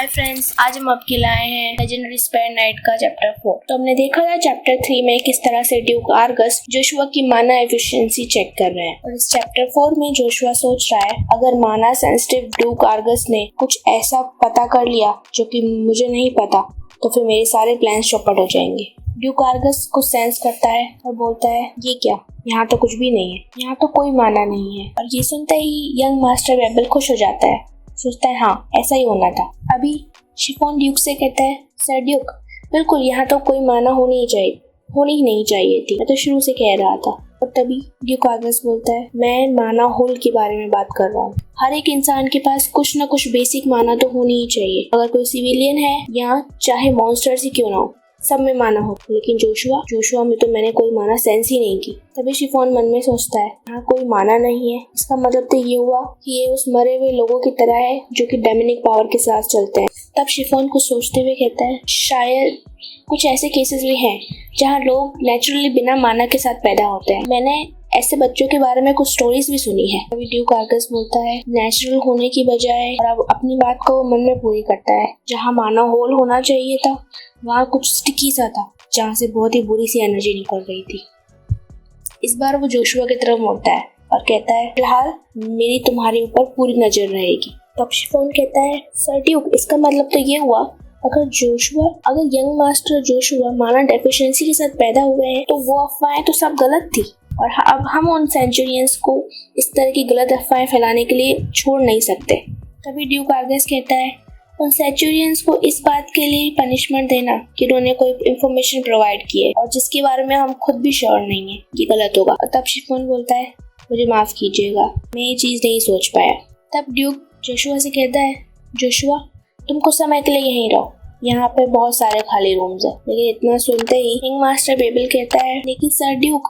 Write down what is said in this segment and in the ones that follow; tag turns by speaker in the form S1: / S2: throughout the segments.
S1: Hi friends, आज हम आपके लाए हैं लेजेंडरी स्पेयर नाइट का चैप्टर 4। तो हमने देखा था चैप्टर 3 में किस तरह से ड्यूक आर्गस जोशुआ की माना एफिशिएंसी चेक कर रहे हैं, और इस चैप्टर 4 में जोशुआ सोच रहा है अगर माना सेंसिटिव ड्यूक आर्गस ने कुछ ऐसा पता कर लिया जो कि मुझे नहीं पता तो फिर मेरे सारे प्लान्स चौपट हो जाएंगे। ड्यूक आर्गस कुछ सेंस करता है और बोलता है, ये क्या, यहाँ तो कुछ भी नहीं है, यहाँ तो कोई माना नहीं है। और ये सुनते ही यंग मास्टर बेबल खुश हो जाता है, सोचता है हाँ ऐसा ही होना था। अभी शिफॉन ड्यूक से कहता है, सर ड्यूक बिल्कुल यहाँ तो कोई माना होनी ही नहीं चाहिए थी, मैं तो शुरू से कह रहा था। और तभी ड्यूक आर्गस बोलता है, मैं माना होल के बारे में बात कर रहा हूँ। हर एक इंसान के पास कुछ न कुछ बेसिक माना तो होनी ही चाहिए, अगर कोई सिविलियन है या चाहे मॉन्स्टर्स ही क्यों ना हो, सब में माना हो। लेकिन जोशुआ में तो मैंने कोई माना सेंस ही नहीं की। तभी शिफॉन मन में सोचता है, यहाँ कोई माना नहीं है, इसका मतलब तो ये हुआ कि ये उस मरे हुए लोगों की तरह है जो कि डेमोनिक पावर के साथ चलते हैं। तब शिफॉन कुछ सोचते हुए कहता है, शायद कुछ ऐसे केसेस भी हैं जहाँ लोग नेचुरली बिना माना के साथ पैदा होते हैं। मैंने ऐसे बच्चों के बारे में कुछ स्टोरीज भी सुनी है। अभी ड्यूक आर्गस बोलता है, नेचुरल होने की बजाय, और अब अपनी बात को वो मन में पूरी करता है, जहाँ माना होल होना चाहिए था वहाँ कुछ स्टिकी सा था जहाँ से बहुत ही बुरी सी एनर्जी निकल रही थी। इस बार वो जोशुआ की तरफ मुड़ता है और कहता है, फिलहाल मेरी तुम्हारे ऊपर पूरी नजर रहेगी। तब शिफॉन कहता है, सर ड्यूक इसका मतलब तो ये हुआ अगर यंग मास्टर जोशुआ माना डेफिशिएंसी के साथ पैदा हुए हैं तो वो अफवाहें तो सब गलत थी, और अब हम उन सेंचुरियंस को इस तरह की गलत अफवाहें फैलाने के लिए छोड़ नहीं सकते। तभी ड्यूक आर्गस कहता है, उन सेंचुरियंस को इस बात के लिए पनिशमेंट देना कि उन्होंने कोई इंफॉर्मेशन प्रोवाइड की है और जिसके बारे में हम खुद भी श्योर नहीं है, ये गलत होगा। और तब शिफॉन बोलता है, मुझे माफ कीजिएगा, मैं ये चीज नहीं सोच पाया। तब ड्यूक जोशुआ से कहता है, जोशुआ तुम कुछ समय के लिए यहीं रहो, यहाँ पे बहुत सारे खाली रूम्स है। लेकिन इतना सुनते ही किंग मास्टर बेबल कहता है, लेकिन सर ड्यूक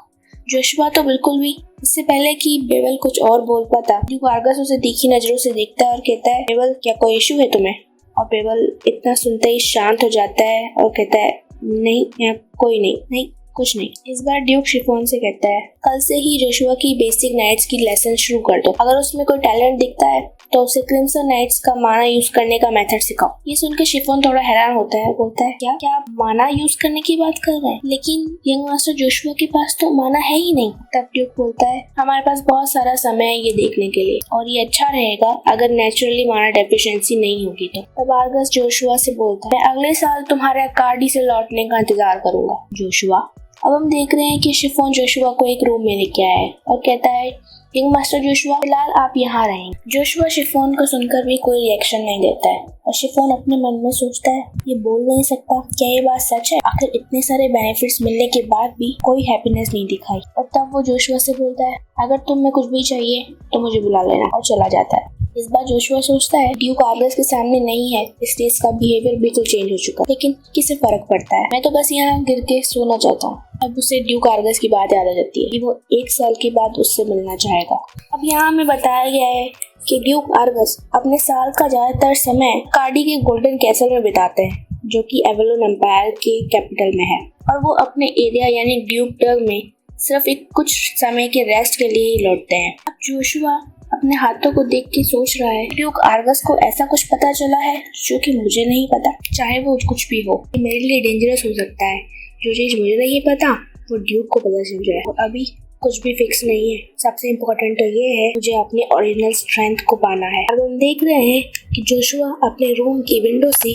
S1: जोशुआ तो बिल्कुल भी। इससे पहले कि बेबल कुछ और बोल पाता, ड्यूक आर्गस उसे तीखी नजरों से देखता है और कहता है, बेबल क्या कोई इशू है तुम्हें? और बेबल इतना सुनते ही शांत हो जाता है और कहता है, नहीं यहाँ कोई नहीं कुछ नहीं। इस बार ड्यूक शिफॉन से कहता है, कल से ही जोशुआ की बेसिक नाइट्स की लेसन शुरू कर दो। अगर उसमें कोई टैलेंट दिखता है तो उसे क्रिम्सन नाइट्स का माना यूज करने का मेथड सिखाओ। ये सुनकर शिफॉन थोड़ा हैरान होता है, बोलता है, क्या आप माना यूज करने की बात कर रहे हैं? लेकिन यंग मास्टर जोशुआ के पास तो माना है ही नहीं। तब ड्यूक बोलता है, हमारे पास बहुत सारा समय है ये देखने के लिए, और ये अच्छा रहेगा अगर नेचुरली माना डेफिशिएंसी नहीं होगी तो। तब आर्गस जोशुआ से बोलता है, मैं अगले साल तुम्हारे कार्डी से लौटने का इंतजार करूंगा जोशुआ। अब हम देख रहे हैं कि शिफॉन जोशुआ को एक रूम में लेके आया है और कहता है, किंग मास्टर जोशुआ फिलहाल आप यहाँ रहेंगे। जोशुआ शिफॉन को सुनकर भी कोई रिएक्शन नहीं देता है, और शिफॉन अपने मन में सोचता है, ये बोल नहीं सकता, क्या ये बात सच है? आखिर इतने सारे बेनिफिट्स मिलने के बाद भी कोई हैप्पीनेस नहीं दिखाई। और तब वो जोशुआ से बोलता है, अगर तुम्हें कुछ भी चाहिए तो मुझे बुला लेना, और चला जाता है। इस बार जोशुआ सोचता है, ड्यूक आर्गस के सामने नहीं है, इसलिए इसका बिहेवियर बिल्कुल चेंज हो चुका, लेकिन किसे फर्क पड़ता है, मैं तो बस यहाँ गिर के सोना चाहता हूँ। अब उसे ड्यूक आर्गस की बात याद आ जाती है कि वो 1 साल के बाद उससे मिलना चाहेगा। अब यहाँ हमें बताया गया है कि ड्यूक आर्गस अपने साल का ज्यादातर समय कार्डी के गोल्डन कैसल में बिताते हैं, जो कि एवलोन एम्पायर के कैपिटल में है, और वो अपने एरिया यानी ड्यूकडम में सिर्फ एक कुछ समय के रेस्ट के लिए ही लौटते हैं। अब जोशुआ अपने हाथों को देख के सोच रहा है, ड्यूक आर्गस को ऐसा कुछ पता चला है जो कि मुझे नहीं पता, चाहे वो कुछ भी हो, मेरे लिए डेंजरस हो सकता है। जो चीज मुझे नहीं पता वो ड्यूक को पता चल जाए, और अभी कुछ भी फिक्स नहीं है। सबसे इम्पोर्टेंट तो ये है, मुझे अपनी ओरिजिनल स्ट्रेंथ को पाना है। अब हम देख रहे हैं कि जोशुआ अपने रूम की विंडो से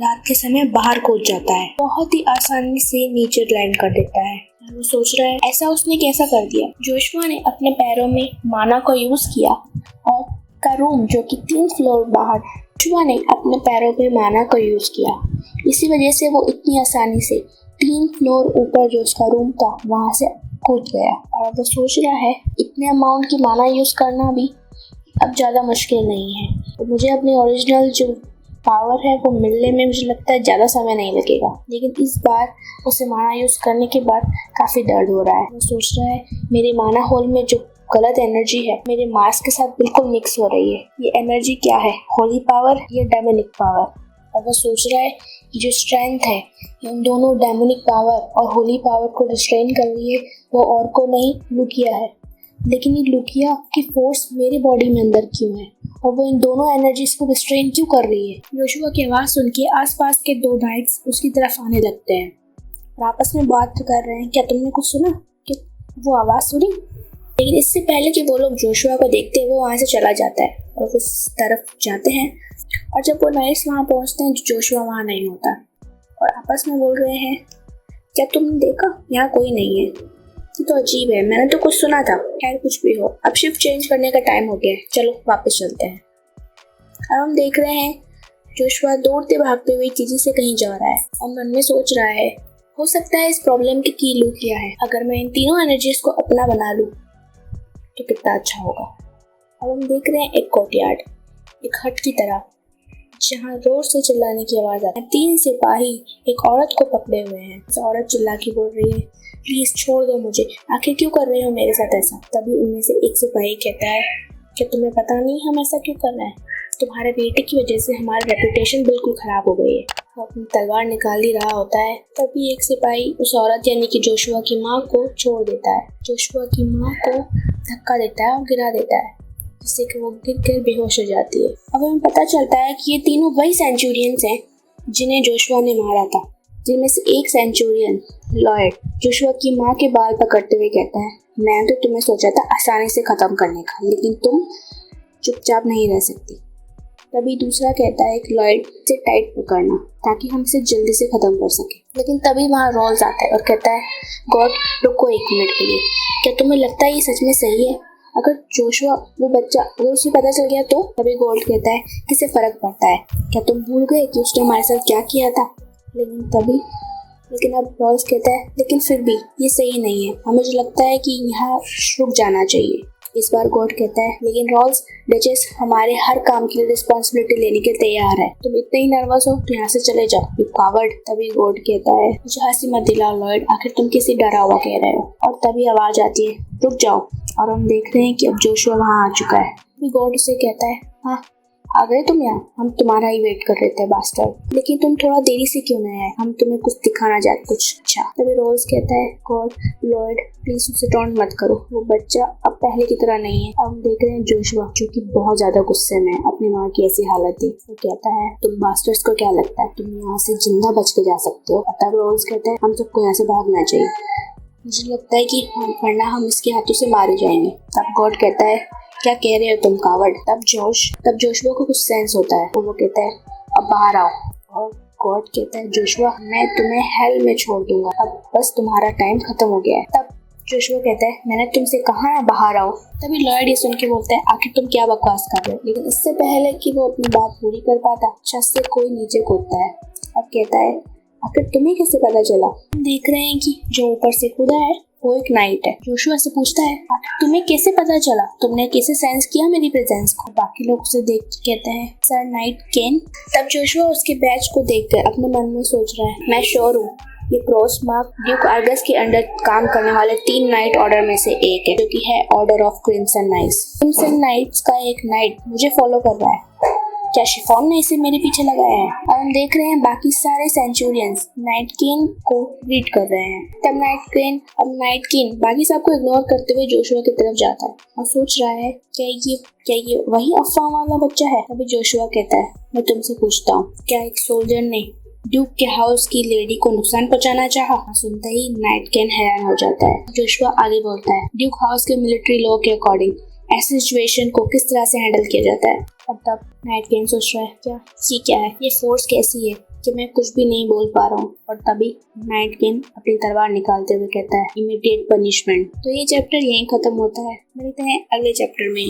S1: रात के समय बाहर कूद जाता है, बहुत ही आसानी से नीचे लैंड कर देता है। वो सोच रहा है, ऐसा उसने कैसा कर दिया? जोशुआ ने अपने पैरों में माना को यूज किया, और का रूम जो कि 3 फ्लोर बाहर, जोशुआ ने अपने पैरों पे माना को यूज किया, इसी वजह से वो इतनी आसानी से 3 फ्लोर ऊपर जो उसका रूम था वहां से कूद गया। और अब वो सोच रहा है, इतने अमाउंट की माना यूज करना भी अब ज्यादा मुश्किल नहीं है, तो मुझे अपनी ओरिजिनल जो पावर है वो मिलने में मुझे लगता है ज्यादा समय नहीं लगेगा। लेकिन इस बार उसे माना यूज करने के बाद काफी दर्द हो रहा है। वो सोच रहा है, मेरे माना होल में जो गलत एनर्जी है मेरे मास के साथ बिल्कुल मिक्स हो रही है। ये एनर्जी क्या है, होली पावर या डेमोनिक पावर? और वो सोच रहा है कि जो स्ट्रेंथ है इन दोनों डेमोनिक पावर और होली पावर को रिस्ट्रेन कर रही है, वो और को नहीं लुकिया है। लेकिन ये लुकिया की फोर्स मेरे बॉडी में अंदर क्यों है और वो इन दोनों एनर्जीज को रिस्ट्रेन क्यों कर रही है। जोशुआ की आवाज सुन के आसपास के 2 नाइट्स उसकी तरफ आने लगते हैं और आपस में बात कर रहे हैं। क्या तुमने कुछ सुना? कि वो आवाज सुनी? लेकिन इससे पहले कि वो लोग जोशुआ को देखते हैं वो वहाँ से चला जाता है और उस तरफ जाते हैं। और जब वो नाइट्स वहाँ पहुँचते हैं जोशुआ वहाँ नहीं होता और आपस में बोल रहे हैं, क्या तुमने देखा? यहाँ कोई नहीं है। ये तो अजीब है, मैंने तो कुछ सुना था। खैर कुछ भी हो, अब शिफ्ट चेंज करने का टाइम हो गया है, चलो वापस चलते हैं। अब हम देख रहे हैं जोशुआ दौड़ते भागते हुए तेजी से कहीं जा रहा है और मन में सोच रहा है, हो सकता है इस प्रॉब्लम की की लुकिया है। अगर मैं इन तीनों एनर्जीज को अपना बना लूँ तो कितना अच्छा होगा। अब हम देख रहे हैं एक कोर्टयार्ड, एक हट की तरह, जहाँ जोर से चिल्लाने की आवाज आती है। 3 सिपाही एक औरत को पकड़े हुए हैं। औरत चिल्ला के बोल रही है, प्लीज छोड़ दो मुझे, आखिर क्यों कर रहे हो मेरे साथ ऐसा? तभी उनमें से एक सिपाही कहता है, क्या तुम्हें पता नहीं हम ऐसा क्यों कर रहे हैं? तुम्हारे बेटे की वजह से हमारी रेपुटेशन बिल्कुल खराब हो गई है। वो अपनी तलवार निकाल ही रहा होता है, तभी एक सिपाही उस औरत यानी कि जोशुआ की माँ को छोड़ देता है। जोशुआ की माँ को धक्का देता है और गिरा देता है, जिससे कि वो गिर कर बेहोश हो जाती है। अब हमें पता चलता है कि ये तीनों वही सेंचुरियंस हैं जिन्हें जोशुआ ने मारा था, जिनमें से एक सेंचुरियन लॉयड जोशुआ की माँ के बाल पकड़ते हुए कहता है, मैंने तो तुम्हें सोचा था आसानी से खत्म करने का, लेकिन तुम चुपचाप नहीं रह सकती। तभी दूसरा कहता है कि लॉयड से टाइट पकड़ना ताकि हम इसे जल्दी से खत्म कर सके। लेकिन तभी वहाँ रॉल्स आता है और कहता है, गॉड रुको 1 मिनट के लिए, क्या तुम्हें लगता है ये सच में सही है? अगर जोशुआ वो बच्चा अगर उसे पता चल गया तो? तभी गोल्ड कहता है, किसे फर्क पड़ता है? क्या तुम भूल गए कि उसने हमारे साथ क्या किया था? लेकिन अब रॉल्स कहता है, लेकिन फिर भी ये सही नहीं है, हमें जो लगता है कि यहाँ रुक जाना चाहिए। इस बार गॉड कहता है, लेकिन रॉल्स डचेस हमारे हर काम के लिए रिस्पॉन्सिबिलिटी लेने के तैयार है, तुम इतने ही नर्वस हो तो यहाँ से चले जाओ, यू कावर्ड। तभी गॉड कहता है, मुझे हंसी मत दिलाओ लॉयड, आखिर तुम किसी डरा हुआ कह रहे हो? और तभी आवाज आती है, रुक जाओ। और हम देख रहे हैं कि अब जोशुआ वहाँ आ चुका है। तभी गॉड उसे कहता है, हाँ आ गए तुम यहाँ, हम तुम्हारा ही वेट कर रहे थे बास्टर्ड, लेकिन तुम थोड़ा देरी से क्यों नहीं आए? हम तुम्हें कुछ दिखाना चाहते कुछ। अच्छा। तभी रोज कहता है, गॉड लॉयड प्लीज उसे टॉन्ट मत करो, वो बच्चा अब पहले की तरह नहीं है। अब हम देख रहे हैं जोशुआ जो कि बहुत ज्यादा गुस्से में अपनी माँ की ऐसी हालत थी। वो कहता है, तुम बास्टर्ड्स को क्या लगता है तुम यहाँ से जिंदा बच के जा सकते हो? तब रोज कहता है, हम सबको यहाँ से भागना चाहिए, मुझे लगता है कि वरना हम इसके हाथों से मारे जाएंगे। तब गॉड कहता है, क्या कह रहे हो तुम कावर्ड? तब जोशुआ को कुछ सेंस होता है, वो कहता है, अब बाहर आओ। और गॉड कहता है, जोशुआ मैं तुम्हें हेल में छोड़ दूंगा, अब बस तुम्हारा टाइम खत्म हो गया है। तब जोशुआ कहता है, मैंने तुमसे कहा है बाहर आओ। तभी लॉयड ये सुन के बोलता है, आखिर तुम क्या बकवास कर रहे हो? लेकिन इससे पहले कि वो अपनी बात पूरी कर पाता, छत से कोई नीचे कूदता है और कहता है, आखिर तुम्हें कैसे पता चला? देख रहे हैं कि जो ऊपर से कूदा है वो एक नाइट है। जोशुआ से पूछता है, तुम्हें कैसे पता चला? तुमने कैसे सेंस किया मेरी प्रेजेंस को? बाकी लोग उसे देख के कहते हैं, सर नाइट केन। तब जोशुआ उसके बैच को देखकर अपने मन में सोच रहा है, मैं श्योर हूँ ये क्रॉस मार्क ड्यूक आर्गस के अंडर काम करने वाले 3 नाइट ऑर्डर में से एक है, जो कि है order of crimson knights. Crimson knights का एक नाइट मुझे फॉलो कर रहा है, क्या शिफॉन ने इसे मेरे पीछे लगाया है? अब हम देख रहे हैं बाकी सारे सेंचुरियंस नाइट केन को रीड कर रहे हैं। तब नाइट केन बाकी सबको इग्नोर करते हुए जोशुआ की तरफ जाता है और सोच रहा है, क्या ये वही अफवाह वाला बच्चा है? अभी जोशुआ कहता है, मैं तुमसे पूछता हूँ, क्या एक सोल्जर ने ड्यूक के हाउस की लेडी को नुकसान पहुंचाना चाहा? सुनते ही नाइट केन हैरान हो जाता है। जोशुआ आगे बोलता है, ड्यूक हाउस के मिलिट्री लॉ के अकॉर्डिंग ऐसी सिचुएशन को किस तरह से हैंडल किया जाता है? और तब नाइट केन सोच रहा है, क्या है ये फोर्स कैसी है कि मैं कुछ भी नहीं बोल पा रहा हूँ। और तभी नाइट केन अपनी तलवार निकालते हुए कहता है, इमीडिएट पनिशमेंट। तो ये चैप्टर यहीं खत्म होता है, मिलते हैं अगले चैप्टर में।